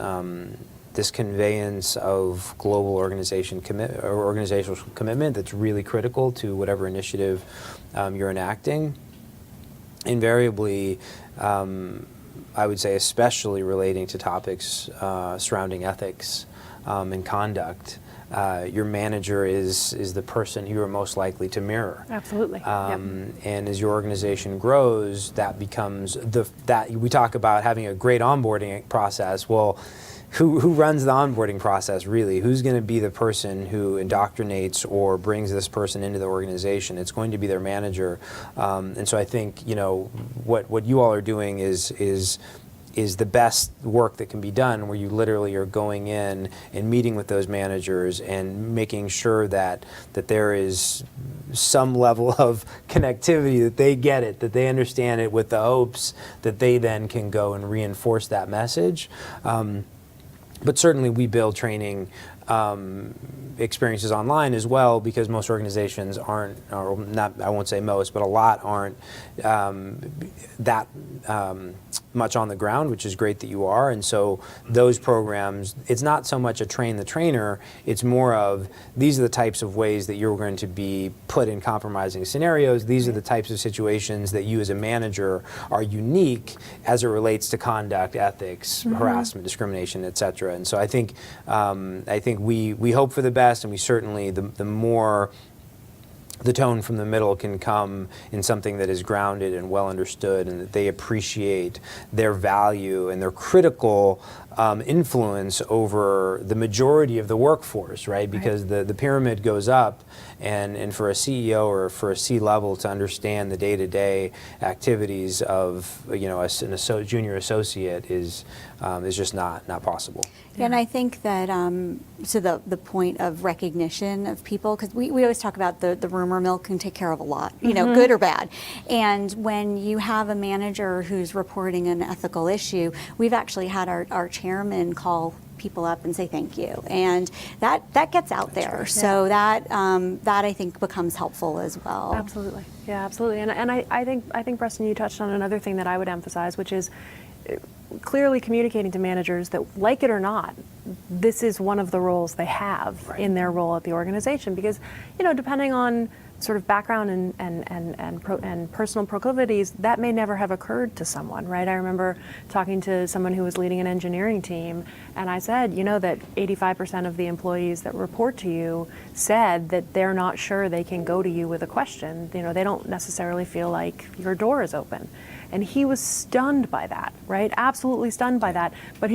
Speaker 3: this conveyance of global organizational commitment that's really critical to whatever initiative you're enacting, invariably, I would say, especially relating to topics surrounding ethics and conduct, your manager is the person you are most likely to mirror.
Speaker 1: Absolutely.
Speaker 3: And as your organization grows, that becomes that we talk about having a great onboarding process. Well, who runs the onboarding process really? Who's going to be the person who indoctrinates or brings this person into the organization? It's going to be their manager. And so I think what you all are doing is the best work that can be done, where you literally are going in and meeting with those managers and making sure that there is some level of connectivity, that they get it, that they understand it, with the hopes that they then can go and reinforce that message. But certainly we build training experiences online as well, because most organizations aren't, or not, I won't say most, but a lot aren't that much on the ground, which is great that you are. And so those programs, it's not so much a train the trainer, it's more of these are the types of ways that you're going to be put in compromising scenarios. These are the types of situations that you as a manager are unique as it relates to conduct, ethics, harassment, discrimination, et cetera. And so I think we hope for the best, and we certainly, the more the tone from the middle can come in something that is grounded and well understood, and that they appreciate their value and their critical influence over the majority of the workforce, right? Because the pyramid goes up, and for a CEO or for a C-level to understand the day-to-day activities of a junior associate is just not possible.
Speaker 2: Yeah. And I think that so the point of recognition of people, because we always talk about the rumor mill can take care of a lot, good or bad. And when you have a manager who's reporting an ethical issue, we've actually had our chairman call people up and say thank you, and that gets out there.
Speaker 1: Right.
Speaker 2: So that I think becomes helpful as well.
Speaker 1: Absolutely, yeah, absolutely. And I think Preston, you touched on another thing that I would emphasize, which is clearly communicating to managers that, like it or not, this is one of the roles they have in their role at the organization. Because, depending on sort of background and personal proclivities, that may never have occurred to someone, right? I remember talking to someone who was leading an engineering team, and I said, that 85% of the employees that report to you said that they're not sure they can go to you with a question. They don't necessarily feel like your door is open. And he was stunned by that, right? Absolutely stunned by that. But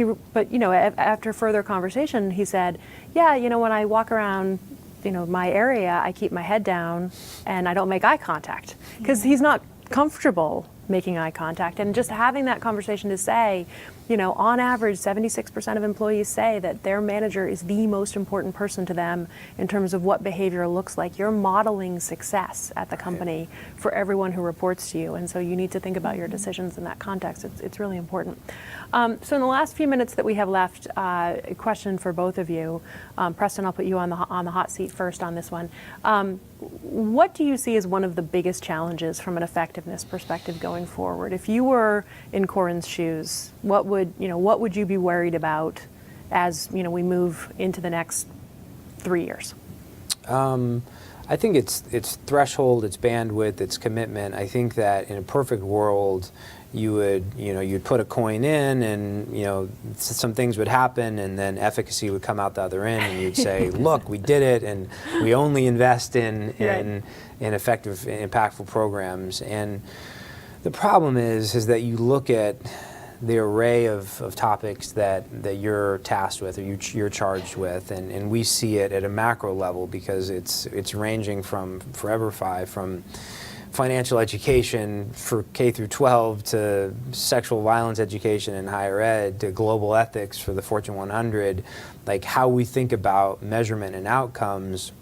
Speaker 1: after further conversation, he said, yeah, when I walk around, my area, I keep my head down and I don't make eye contact, because he's not comfortable making eye contact. And just having that conversation to say, on average, 76% of employees say that their manager is the most important person to them in terms of what behavior looks like. You're modeling success at the company for everyone who reports to you. And so you need to think about your decisions in that context. It's really important. So in the last few minutes that we have left, a question for both of you. Preston, I'll put you on the hot seat first on this one. What do you see as one of the biggest challenges from an effectiveness perspective going forward? If you were in Corin's shoes, what would you be worried about as we move into the next 3 years?
Speaker 3: I think it's threshold, it's bandwidth, it's commitment. I think that in a perfect world, you'd put a coin in, and some things would happen, and then efficacy would come out the other end, and you'd say, look, we did it, and we only invest in effective, impactful programs. And the problem is that you look at the array of topics that you're tasked with, or you're charged with, and we see it at a macro level, because it's ranging from from financial education for K through 12 to sexual violence education in higher ed to global ethics for the Fortune 100. Like, how we think about measurement and outcomes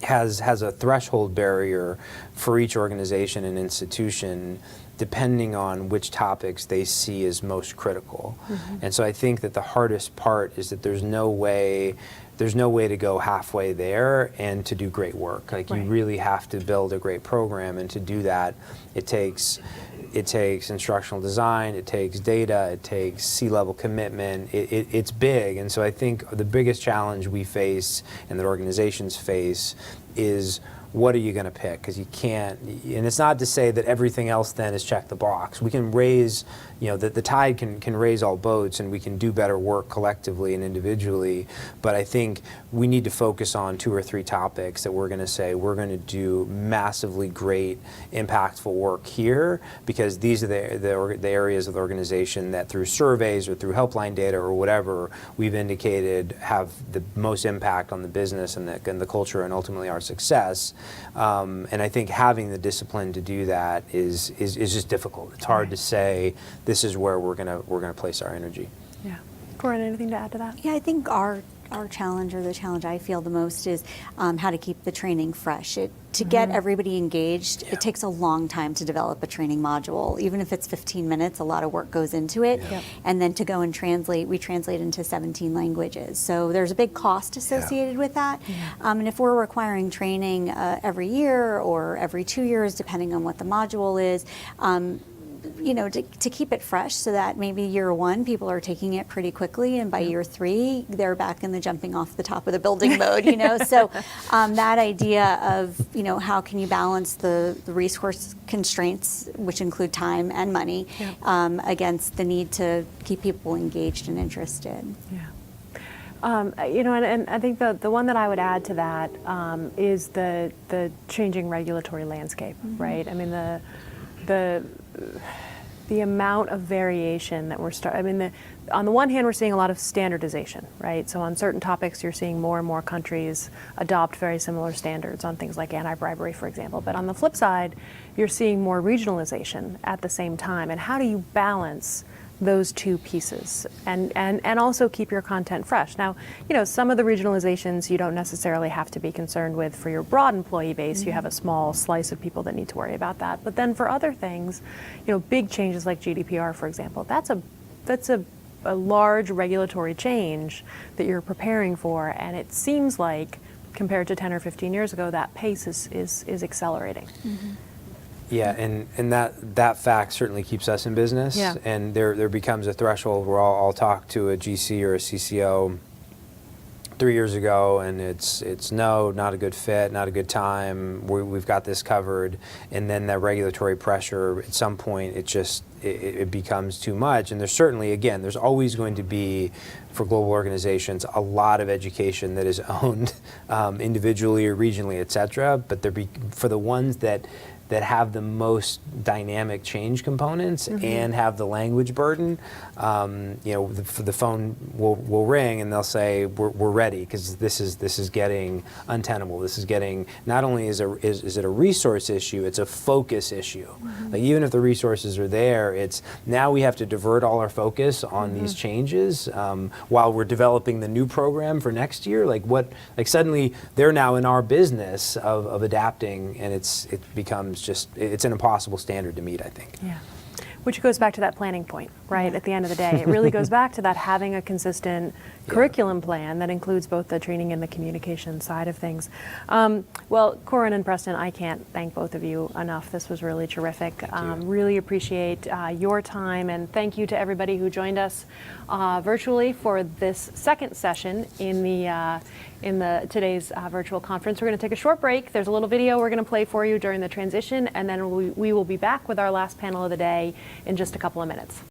Speaker 3: has a threshold barrier for each organization and institution, depending on which topics they see as most critical. And so I think that the hardest part is that there's no way to go halfway there and to do great work. Like, you really have to build a great program, and to do that, it takes instructional design, it takes data, it takes C-level commitment. It's big. And so I think the biggest challenge we face and that organizations face is, what are you going to pick? Because you can't, and it's not to say that everything else then is check the box. We can raise, the tide can raise all boats, and we can do better work collectively and individually. But I think we need to focus on 2 or 3 topics that we're going to say we're going to do massively great, impactful work here, because these are the areas of the organization that, through surveys or through helpline data or whatever, we've indicated have the most impact on the business and the culture and ultimately our success. And I think having the discipline to do that is just difficult. It's hard to say this is where we're gonna place our energy.
Speaker 1: Yeah. Corin, anything to add to that?
Speaker 2: Yeah, I think our challenge, or the challenge I feel the most, is how to keep the training fresh. To get everybody engaged, it takes a long time to develop a training module. Even if it's 15 minutes, a lot of work goes into it. And then to go and translate, we translate into 17 languages. So there's a big cost associated with that. And if we're requiring training every year or every 2 years, depending on what the module is, to keep it fresh, so that maybe year 1 people are taking it pretty quickly, and by year 3 they're back in the jumping off the top of the building mode. So that idea of how can you balance the resource constraints, which include time and money, against the need to keep people engaged and interested.
Speaker 1: And I think the one that I would add to that is the changing regulatory landscape, right? I mean, the amount of variation that on the one hand, we're seeing a lot of standardization, right? So on certain topics, you're seeing more and more countries adopt very similar standards on things like anti-bribery, for example. But on the flip side, you're seeing more regionalization at the same time. And how do you balance those two pieces and also keep your content fresh? Now, some of the regionalizations you don't necessarily have to be concerned with for your broad employee base. You have a small slice of people that need to worry about that. But then for other things, big changes like GDPR, for example, that's a large regulatory change that you're preparing for, and it seems like compared to 10 or 15 years ago, that pace is accelerating.
Speaker 3: Yeah, and that fact certainly keeps us in business.
Speaker 1: Yeah.
Speaker 3: And there becomes a threshold where I'll talk to a GC or a CCO 3 years ago, and it's no, not a good fit, not a good time. We've got this covered, and then that regulatory pressure at some point it becomes too much. And there's certainly, again, there's always going to be, for global organizations, a lot of education that is owned individually or regionally, et cetera. But for the ones that have the most dynamic change components and have the language burden, the phone will ring and they'll say, we're ready, because this is getting untenable. This is getting, not only is it a resource issue, it's a focus issue. Like, even if the resources are there, it's now we have to divert all our focus on these changes while we're developing the new program for next year. Like suddenly they're now in our business of adapting, and it becomes it's an impossible standard to meet, I think.
Speaker 1: Yeah. Which goes back to that planning point, right? At the end of the day, it really goes back to that having a consistent curriculum plan that includes both the training and the communication side of things. Well, Corin and Preston, I can't thank both of you enough. This was really terrific. Really appreciate your time, and thank you to everybody who joined us virtually for this second session in today's virtual conference. We're going to take a short break. There's a little video we're going to play for you during the transition, and then we will be back with our last panel of the day in just a couple of minutes.